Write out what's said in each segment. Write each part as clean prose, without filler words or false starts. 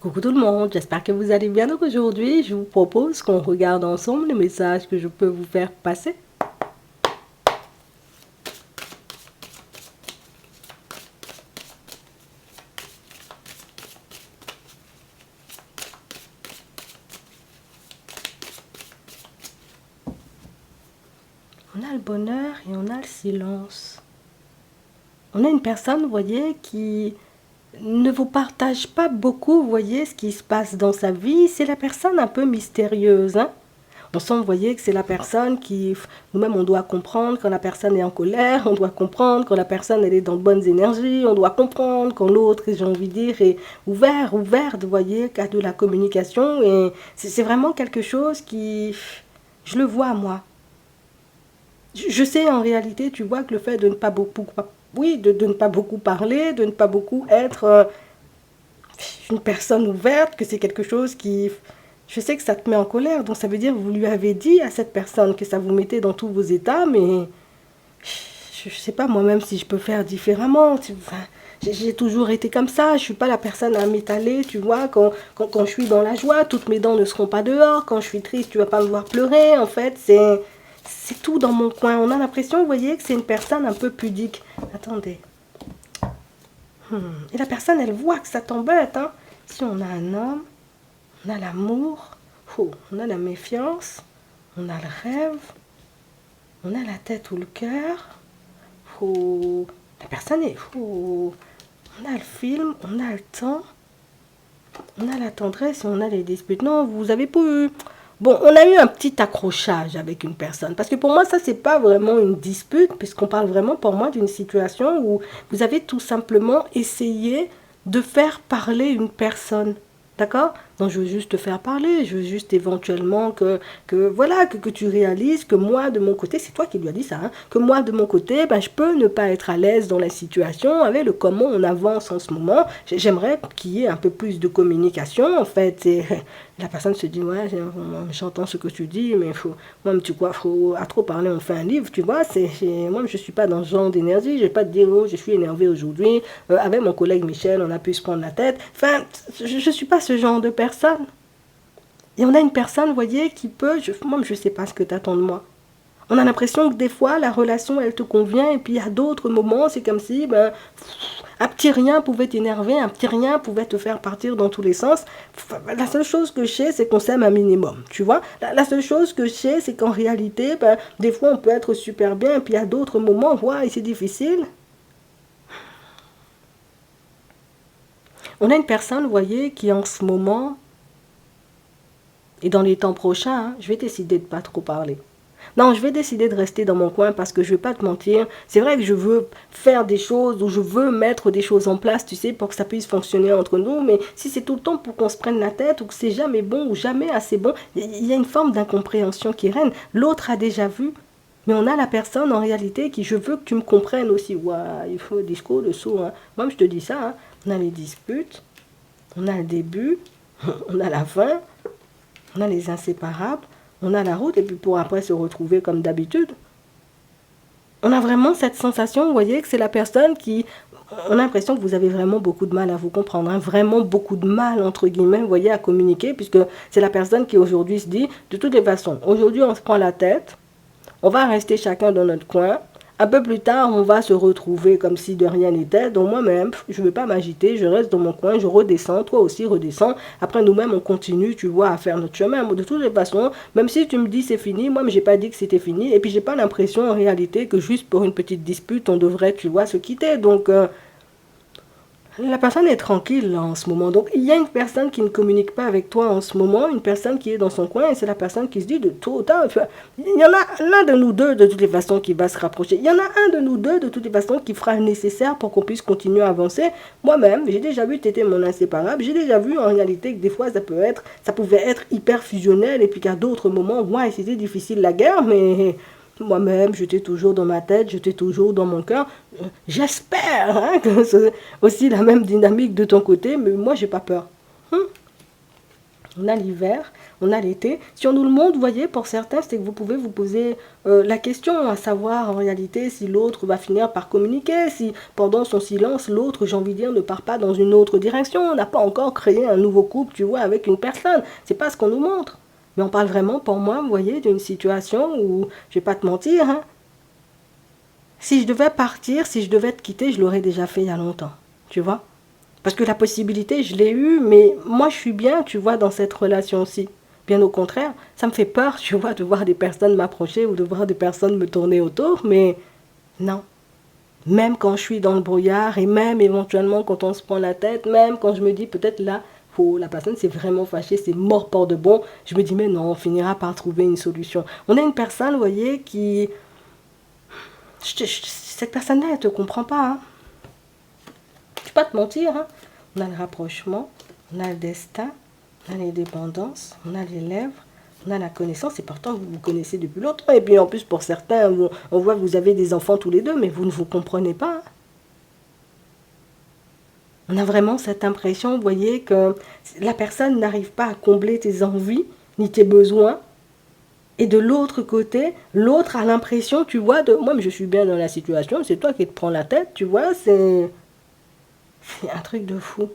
Coucou tout le monde, j'espère que vous allez bien. Donc aujourd'hui, je vous propose qu'on regarde ensemble les messages que je peux vous faire passer. On a le bonheur et on a le silence. On a une personne, vous voyez, qui ne vous partage pas beaucoup, vous voyez, ce qui se passe dans sa vie. C'est la personne un peu mystérieuse, hein. On sent, vous voyez, que c'est la personne qui... Nous-mêmes, on doit comprendre quand la personne est en colère, on doit comprendre quand la personne elle est dans de bonnes énergies, on doit comprendre quand l'autre, j'ai envie de dire, est ouverte, vous voyez, qu'a de la communication. Et c'est vraiment quelque chose qui... Je le vois, moi. Je sais en réalité, tu vois, que le fait de ne pas beaucoup... Oui, de ne pas beaucoup parler, de ne pas beaucoup être une personne ouverte, que c'est quelque chose qui... Je sais que ça te met en colère, donc ça veut dire que vous lui avez dit à cette personne que ça vous mettait dans tous vos états, mais je sais pas moi-même si je peux faire différemment. Enfin, j'ai toujours été comme ça, je suis pas la personne à m'étaler, tu vois, quand je suis dans la joie, toutes mes dents ne seront pas dehors, quand je suis triste, tu vas pas me voir pleurer, en fait, c'est tout dans mon coin. On a l'impression, vous voyez, que c'est une personne un peu pudique. Attendez. Et la personne, elle voit que ça t'embête, hein. Si on a un homme, on a l'amour, on a la méfiance, on a le rêve, on a la tête ou le cœur. La personne est... On a le film, on a le temps, on a la tendresse et on a les disputes. Non, vous avez pas eu... Bon, on a eu un petit accrochage avec une personne. Parce que pour moi, ça, c'est pas vraiment une dispute, puisqu'on parle vraiment pour moi d'une situation où vous avez tout simplement essayé de faire parler une personne. D'accord? Donc, je veux juste te faire parler. Je veux juste éventuellement que tu réalises que moi, de mon côté, c'est toi qui lui as dit ça, hein, que moi, de mon côté, ben, je peux ne pas être à l'aise dans la situation avec le comment on avance en ce moment. J'aimerais qu'il y ait un peu plus de communication, en fait. Et la personne se dit, ouais, j'entends ce que tu dis, mais moi, tu vois, à trop parler, on fait un livre, tu vois. Moi, je ne suis pas dans ce genre d'énergie. Je ne vais pas te dire, oh, je suis énervé aujourd'hui. Avec mon collègue Michel, on a pu se prendre la tête. Enfin, je ne suis pas ce genre de personne. Et on a une personne, vous voyez, qui peut... Moi, je ne sais pas ce que tu attends de moi. On a l'impression que des fois, la relation, elle te convient, et puis à d'autres moments, c'est comme si un petit rien pouvait t'énerver, un petit rien pouvait te faire partir dans tous les sens. La seule chose que je sais, c'est qu'on s'aime un minimum, tu vois. La seule chose que je sais, c'est qu'en réalité, des fois, on peut être super bien, et puis à d'autres moments, ouais, c'est difficile. On a une personne, vous voyez, qui en ce moment, et dans les temps prochains, hein, je vais décider de ne pas trop parler. Non, je vais décider de rester dans mon coin parce que je ne vais pas te mentir. C'est vrai que je veux faire des choses ou je veux mettre des choses en place, tu sais, pour que ça puisse fonctionner entre nous. Mais si c'est tout le temps pour qu'on se prenne la tête ou que c'est jamais bon ou jamais assez bon, il y a une forme d'incompréhension qui règne. L'autre a déjà vu. Mais on a la personne en réalité qui, je veux que tu me comprennes aussi. Ouah, il faut discours dessous. Hein. Moi, je te dis ça. Hein. On a les disputes, on a le début, on a la fin, on a les inséparables. On a la route et puis pour après se retrouver comme d'habitude. On a vraiment cette sensation, vous voyez, que c'est la personne qui... On a l'impression que vous avez vraiment beaucoup de mal à vous comprendre, hein, vraiment beaucoup de mal, entre guillemets, vous voyez, à communiquer, puisque c'est la personne qui aujourd'hui se dit, de toutes les façons, aujourd'hui on se prend la tête, on va rester chacun dans notre coin. Un peu plus tard, on va se retrouver comme si de rien n'était. Donc moi-même, je ne vais pas m'agiter, je reste dans mon coin, je redescends, toi aussi redescends. Après nous-mêmes, on continue, tu vois, à faire notre chemin. De toutes les façons, même si tu me dis c'est fini, moi, je n'ai pas dit que c'était fini. Et puis, j'ai pas l'impression en réalité que juste pour une petite dispute, on devrait, tu vois, se quitter. Donc, la personne est tranquille là, en ce moment. Donc, il y a une personne qui ne communique pas avec toi en ce moment, une personne qui est dans son coin, et c'est la personne qui se dit de tout autant. Enfin, il y en a l'un de nous deux de toutes les façons qui va se rapprocher. Il y en a un de nous deux de toutes les façons qui fera le nécessaire pour qu'on puisse continuer à avancer. Moi-même, j'ai déjà vu, tu étais mon inséparable. J'ai déjà vu en réalité que des fois, ça pouvait être hyper fusionnel, et puis qu'à d'autres moments, ouais, c'était difficile la guerre, mais moi-même, j'étais toujours dans ma tête, j'étais toujours dans mon cœur. J'espère hein, que c'est aussi la même dynamique de ton côté, mais moi, j'ai pas peur. On a l'hiver, on a l'été. Si on nous le montre, vous voyez, pour certains, c'est que vous pouvez vous poser la question, à savoir en réalité si l'autre va finir par communiquer, si pendant son silence, l'autre, j'ai envie de dire, ne part pas dans une autre direction. On n'a pas encore créé un nouveau couple, tu vois, avec une personne. C'est pas ce qu'on nous montre. Mais on parle vraiment, pour moi, vous voyez, d'une situation où, je vais pas te mentir, hein, si je devais partir, si je devais te quitter, je l'aurais déjà fait il y a longtemps, tu vois. Parce que la possibilité, je l'ai eue, mais moi, je suis bien, tu vois, dans cette relation-ci. Bien au contraire, ça me fait peur, tu vois, de voir des personnes m'approcher ou de voir des personnes me tourner autour, mais non. Même quand je suis dans le brouillard et même éventuellement quand on se prend la tête, même quand je me dis peut-être là, la personne s'est vraiment fâchée, c'est mort pour de bon, je me dis mais non, on finira par trouver une solution. On a une personne, vous voyez, qui... cette personne-là, elle ne te comprend pas, hein. Je ne vais pas te mentir, hein. On a le rapprochement, on a le destin, on a les dépendances, on a les lèvres, on a la connaissance, et pourtant vous vous connaissez depuis longtemps. Et puis en plus, pour certains, on voit que vous avez des enfants tous les deux, mais vous ne vous comprenez pas, hein. On a vraiment cette impression, vous voyez, que la personne n'arrive pas à combler tes envies, ni tes besoins. Et de l'autre côté, l'autre a l'impression, tu vois, de moi, mais je suis bien dans la situation, c'est toi qui te prends la tête, tu vois, c'est un truc de fou.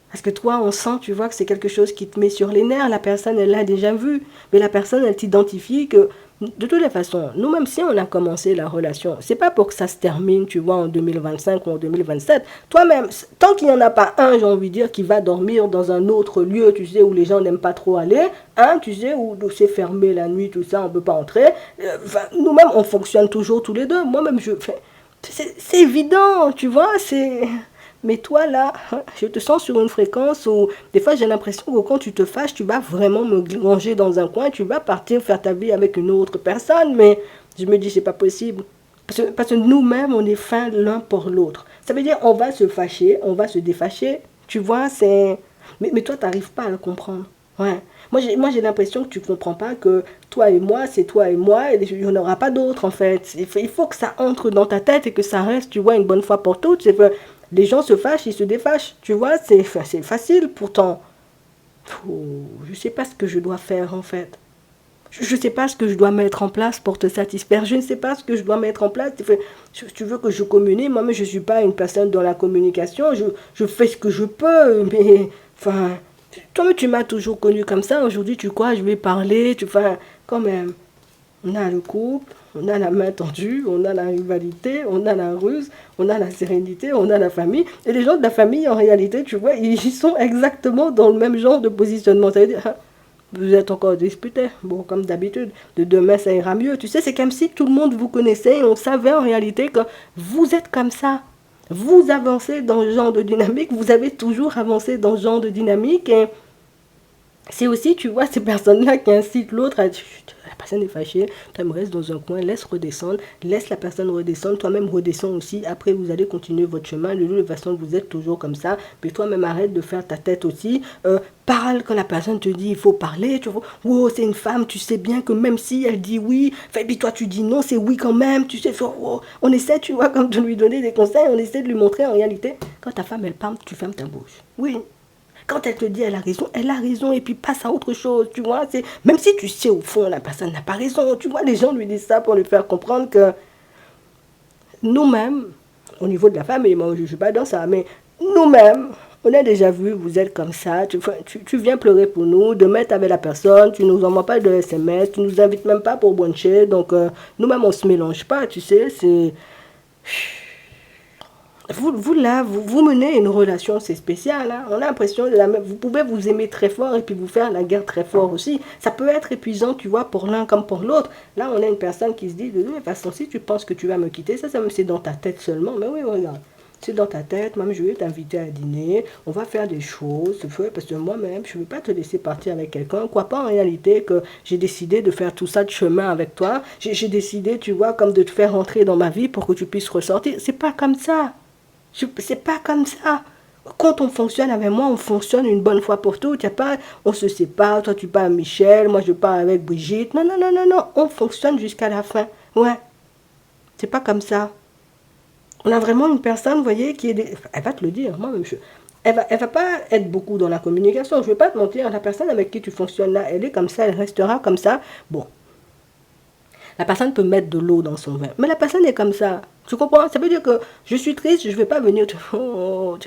Parce que toi, on sent, tu vois, que c'est quelque chose qui te met sur les nerfs. La personne, elle l'a déjà vu. Mais la personne, elle t'identifie que, de toutes les façons, nous, même si on a commencé la relation, c'est pas pour que ça se termine, tu vois, en 2025 ou en 2027. Toi-même, tant qu'il n'y en a pas un, j'ai envie de dire, qui va dormir dans un autre lieu, tu sais, où les gens n'aiment pas trop aller, hein, tu sais, où c'est fermé la nuit, tout ça, on peut pas entrer. Nous-mêmes, on fonctionne toujours tous les deux. Moi-même, c'est évident, tu vois, c'est... Mais toi, là, je te sens sur une fréquence où, des fois, j'ai l'impression que quand tu te fâches, tu vas vraiment me ranger dans un coin, tu vas partir faire ta vie avec une autre personne, mais je me dis, c'est pas possible. Parce que nous-mêmes, on est fins l'un pour l'autre. Ça veut dire, on va se fâcher, on va se défâcher, tu vois, c'est... Mais toi, tu n'arrives pas à le comprendre. Ouais. Moi, j'ai l'impression que tu ne comprends pas que toi et moi, c'est toi et moi, et il n'y en aura pas d'autres, en fait. Il faut que ça entre dans ta tête et que ça reste, tu vois, une bonne fois pour toutes. C'est que les gens se fâchent, ils se défâchent. Tu vois, c'est facile pourtant. Je ne sais pas ce que je dois faire, en fait. Je ne sais pas ce que je dois mettre en place pour te satisfaire. Je ne sais pas ce que je dois mettre en place. Tu veux que je communique. Moi-même, je ne suis pas une personne dans la communication. Je fais ce que je peux, mais... Enfin, toi, tu m'as toujours connu comme ça. Aujourd'hui, tu crois, je vais parler. Enfin, quand même, on a le couple, on a la main tendue, on a la rivalité, on a la ruse, on a la sérénité, on a la famille. Et les gens de la famille, en réalité, tu vois, ils sont exactement dans le même genre de positionnement. Ça veut dire, vous êtes encore disputés. Bon, comme d'habitude, de demain, ça ira mieux. Tu sais, c'est comme si tout le monde vous connaissait et on savait en réalité que vous êtes comme ça. Vous avancez dans ce genre de dynamique, vous avez toujours avancé dans ce genre de dynamique. Et c'est aussi, tu vois, ces personnes-là qui incitent l'autre à... Chut, la personne est fâchée, toi, me reste dans un coin, laisse redescendre, laisse la personne redescendre, toi-même redescends aussi. Après, vous allez continuer votre chemin. De toute façon, vous êtes toujours comme ça. Mais toi-même, arrête de faire ta tête aussi. Parle quand la personne te dit il faut parler. Tu vois, oh, c'est une femme, tu sais bien que même si elle dit oui, et puis toi, tu dis non, c'est oui quand même. Tu sais, oh, on essaie, tu vois, comme de lui donner des conseils, on essaie de lui montrer en réalité. Quand ta femme, elle parle, tu fermes ta bouche. Oui. Quand elle te dit elle a raison, et puis passe à autre chose, tu vois. Même si tu sais au fond, la personne n'a pas raison, tu vois, les gens lui disent ça pour lui faire comprendre que nous-mêmes, au niveau de la famille, moi je ne suis pas dans ça, mais nous-mêmes, on a déjà vu, vous êtes comme ça, tu viens pleurer pour nous, demain tu avec la personne, tu ne nous envoies pas de SMS, tu ne nous invites même pas pour bruncher, donc nous-mêmes on ne se mélange pas, tu sais, c'est... Vous là, vous menez une relation, c'est spécial. Hein. On a l'impression, vous pouvez vous aimer très fort et puis vous faire la guerre très fort aussi. Ça peut être épuisant, tu vois, pour l'un comme pour l'autre. Là, on a une personne qui se dit, de toute façon, si tu penses que tu vas me quitter, ça c'est dans ta tête seulement. Mais oui, regarde, c'est dans ta tête, même je vais t'inviter à dîner, on va faire des choses, parce que moi-même, je ne vais pas te laisser partir avec quelqu'un. Crois pas en réalité que j'ai décidé de faire tout ça de chemin avec toi. J'ai décidé, tu vois, comme de te faire rentrer dans ma vie pour que tu puisses ressortir. C'est pas comme ça. C'est pas comme ça. Quand on fonctionne avec moi, on fonctionne une bonne fois pour toutes. Y a pas, on se sépare, toi tu pars avec Michel, moi je pars avec Brigitte. Non, non, non, non, non. On fonctionne jusqu'à la fin. Ouais. C'est pas comme ça. On a vraiment une personne, vous voyez, qui est... Elle va te le dire. Moi-même, Elle va pas être beaucoup dans la communication. Je vais pas te mentir, la personne avec qui tu fonctionnes là, elle est comme ça, elle restera comme ça. Bon, la personne peut mettre de l'eau dans son vin, mais la personne est comme ça. Tu comprends? Ça veut dire que je suis triste, je vais pas venir te... Oh,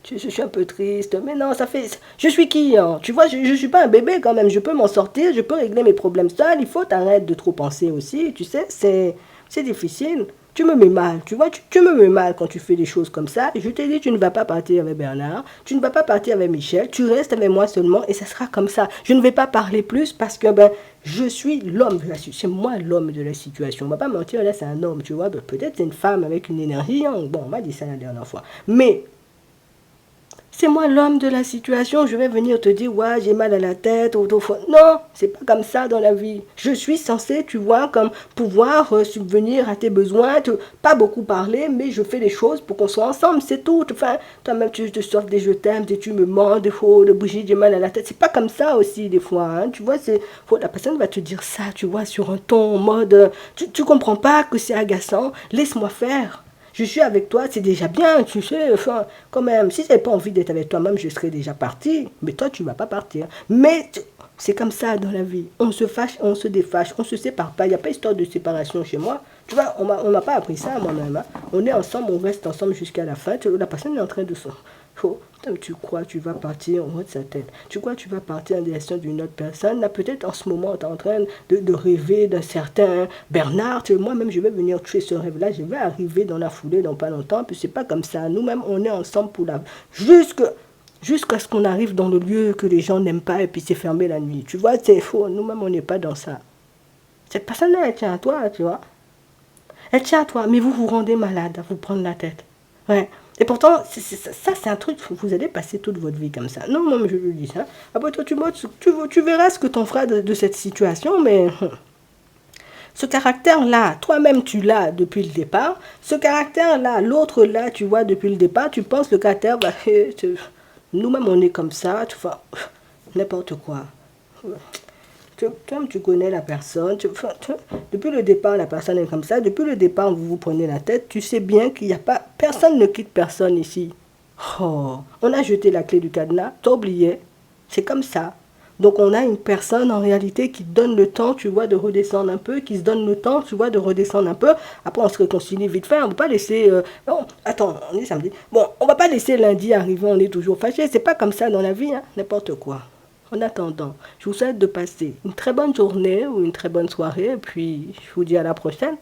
je suis un peu triste. Mais non, ça fait... Je suis qui, hein? Tu vois, je suis pas un bébé quand même. Je peux m'en sortir, je peux régler mes problèmes seuls. Il faut t'arrêter de trop penser aussi. Tu sais, c'est difficile. Tu me mets mal, tu vois, tu me mets mal quand tu fais des choses comme ça. Je te dis, tu ne vas pas partir avec Bernard, tu ne vas pas partir avec Michel, tu restes avec moi seulement et ça sera comme ça. Je ne vais pas parler plus parce que ben, je suis l'homme de la situation. C'est moi l'homme de la situation. On va pas mentir, là c'est un homme, tu vois. Ben, peut-être c'est une femme avec une énergie. Hein. Bon, on m'a dit ça la dernière fois. Mais c'est moi l'homme de la situation, je vais venir te dire, ouais, j'ai mal à la tête, ou non, c'est pas comme ça dans la vie. Je suis censé, tu vois, comme pouvoir subvenir à tes besoins, pas beaucoup parler, mais je fais des choses pour qu'on soit ensemble, c'est tout. Enfin, toi-même, tu te sors des je t'aime, tu me mens, des fois, de bougie, j'ai mal à la tête. C'est pas comme ça aussi, des fois, hein. Tu vois, la personne va te dire ça, tu vois, sur un ton en mode, tu comprends pas que c'est agaçant, laisse-moi faire. Je suis avec toi, c'est déjà bien, tu sais, enfin, quand même, si j'avais pas envie d'être avec toi-même, je serais déjà parti, mais toi, tu vas pas partir. Mais c'est comme ça dans la vie, on se fâche, on se défâche, on se sépare pas, il n'y a pas histoire de séparation chez moi, tu vois, on m'a pas appris ça moi-même, hein. On est ensemble, on reste ensemble jusqu'à la fin, la personne est en train de se... Oh, tu crois tu vas partir en haut de sa tête. Tu crois tu vas partir en direction d'une autre personne. Là, peut-être en ce moment, tu es en train de rêver d'un certain Bernard. Moi-même, je vais venir tuer ce rêve-là. Je vais arriver dans la foulée dans pas longtemps. Puis c'est pas comme ça. Nous-mêmes, on est ensemble pour la... Jusqu'à ce qu'on arrive dans le lieu que les gens n'aiment pas et puis c'est fermé la nuit. Tu vois, c'est faux. Nous-mêmes, on n'est pas dans ça. Cette personne-là, elle tient à toi, tu vois. Elle tient à toi, mais vous vous rendez malade à vous prendre la tête. Ouais. Et pourtant, ça, c'est un truc, vous allez passer toute votre vie comme ça. Non, non, mais je lui dis ça. Après, toi, tu verras ce que t'en feras de cette situation, mais ce caractère-là, toi-même, tu l'as depuis le départ. Ce caractère-là, l'autre là, tu vois, depuis le départ, tu penses le caractère, bah, nous-mêmes, on est comme ça, tu vois, n'importe quoi. Tu connais la personne, depuis le départ, la personne est comme ça, depuis le départ, vous vous prenez la tête, tu sais bien qu'il n'y a pas, personne ne quitte personne ici. Oh, on a jeté la clé du cadenas, t'as oublié, c'est comme ça. Donc on a une personne en réalité qui donne le temps, tu vois, de redescendre un peu, qui se donne le temps, tu vois, de redescendre un peu. Après on se réconcilie vite fait, on ne va pas laisser... bon, attends, on est samedi. Bon, on va pas laisser lundi arriver, on est toujours fâché, c'est pas comme ça dans la vie, hein, n'importe quoi. En attendant, je vous souhaite de passer une très bonne journée ou une très bonne soirée et puis je vous dis à la prochaine.